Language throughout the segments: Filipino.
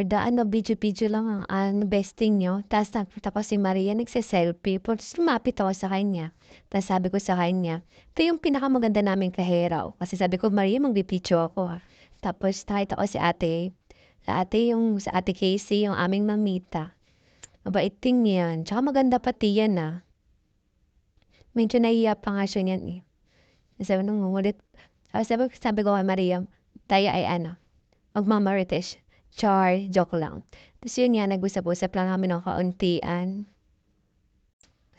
for the video-video lang ang besting niyo. Tapos si Maria nagse-selfie. Tapos lumapit ako sa kanya. Tapos sabi ko sa kanya, ito yung pinakamaganda naming kaheraw. Kasi sabi ko, Maria, magbipicture ako ha. Tapos nakita ko si ate. Sa ate Casey, yung aming mamita. Mabait din yan. Tsaka maganda pati yan ah. Medyo nahiya pa nga siya niyan eh. Sabi nung ngulit. Sabi ko kay Maria, tayo ay magmamarites. Char, joke lang. Tapos yun nga, nag-usap-usap lang kami ng kauntian.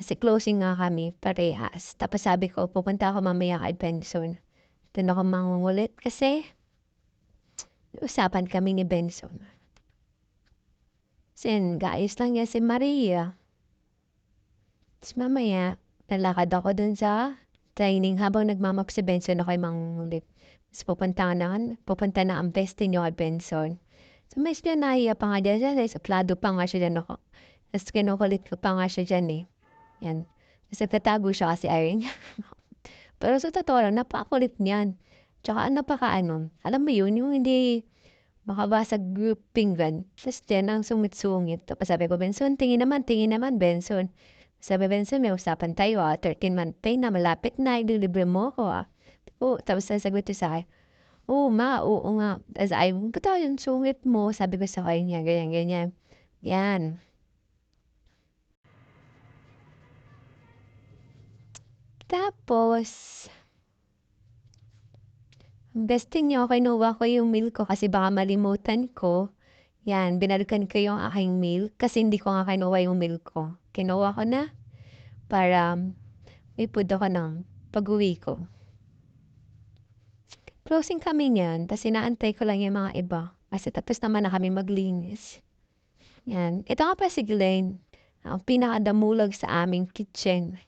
Kasi closing nga kami, parehas. Tapos sabi ko, pupunta ako mamaya kay Benson. Doon ako mangungulit kasi usapan kami ni Benson. Sin, guys lang yan si Maria. Tapos mamaya, nalakad ako dun sa training habang nagmamap si Benson ako ay mangungulit. Tapos pupunta na ang bestie niyo kay Benson. So, may siya nahiya pa nga dyan. Suplado pa nga siya dyan ako. Tapos kinukulit ko pa nga siya dyan eh. Yan. Tapos nagtatago siya kasi ayaw niya. Pero sa totoo lang, napakulit niyan. Tsaka alam mo yun, yung hindi makabasag group pinggan. Tapos dyan ang sumit-sungit. Tapos sabi ko, Benson, tingin naman, Benson. Sabi, Benson, may usapan tayo 13-month pay na, malapit na, ililibre mo ko tapos sasagot siya sa akin, oo nga. Tapos ay, ba't yung sungit mo? Sabi ko sa kanya, ganyan. Yan. Tapos, besting niyo, kinuha ko yung mail ko kasi baka malimutan ko. Yan, binalikan ko yung aking mail kasi hindi ko nga kinuha yung mail ko. Kinuha ko na para ipod ako ng pag-uwi ko. Closing kami niyan, tapos inaantay ko lang yung mga iba. Kasi tapos naman na kami maglinis. Yan. Ito nga pa si Glenn. Ang pinakadamulag sa aming kitchen.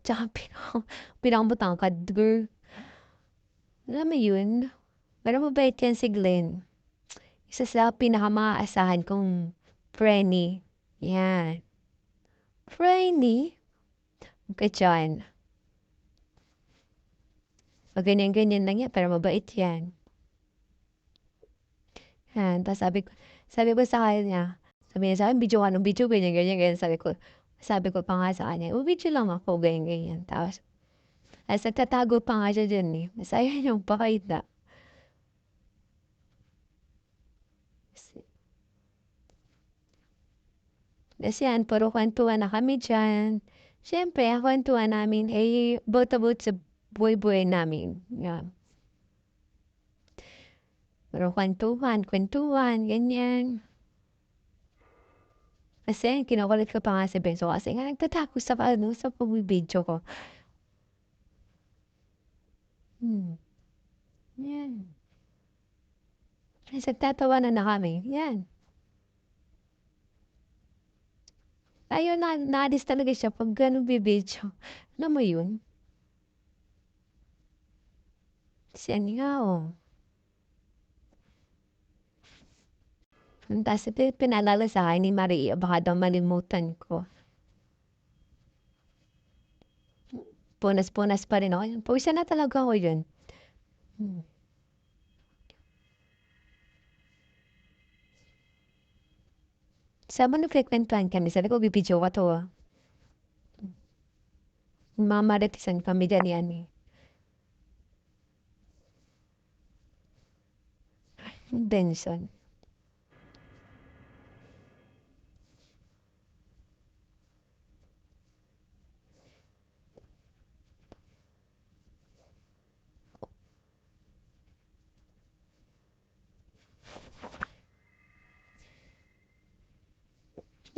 Tsaka pinakamutangkad, girl. Alam mo yun? Pero mabait yan si Glenn. Isa sa pinakamaasahan kong Frenny. Yan. Frenny? Okay, John. O ganyan-ganyan lang yan, pero mabait yan. Yan, tapos sabi ko sa kanya, sabi niya sa akin, video ka ng video, ganyan. Sabi ko pa nga sa kanya, video lang ako, ganyan. Tapos nagtatago pa nga siya dyan eh. Masaya niyong pakita. Tapos yan, puro kwentuhan na kami dyan. Siyempre, ang kwentuhan namin ay about sa buhay-buhay namin. Yan. Puro kwentuhan, ganyan. Kasi kinukulit ko pa nga si Benzo kasi nga nagtatago sa pag-video ko. Yan. Nagtatawanan na kami. Yan. Ayun, na-addis talaga siya pag ganun bibidyo. Alam mo yun? Siya nga Tapos pinalala sa akin ni Maria, baka daw malimutan ko. Punas-punas pa rin ako. Pawisan na talaga ako yun. Sabi na frequentuhan kami, sabi ko, bibidyo ka to Mamaritisan kami dyan yan eh. Benson.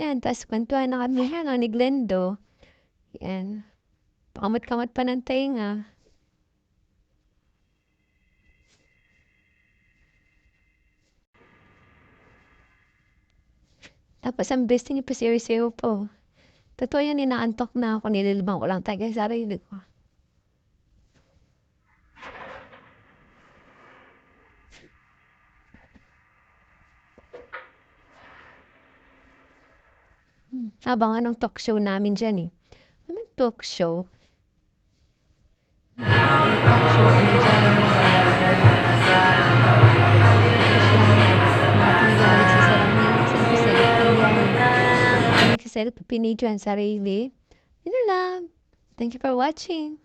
Yan, tapos kwentuhan na kami ni Glendo. Yan. Pakamot-kamot pa ng tenga. Tapos ang best niya pa siyo po. Totoo yan, inaantok na ako. Nililibang ko lang tayo sa sarili ko. Abangan ng talk show namin dyan eh. Ano talk show? Talk show namin dyan. pinidyo ang sarili. Yun na lang. Thank you for watching.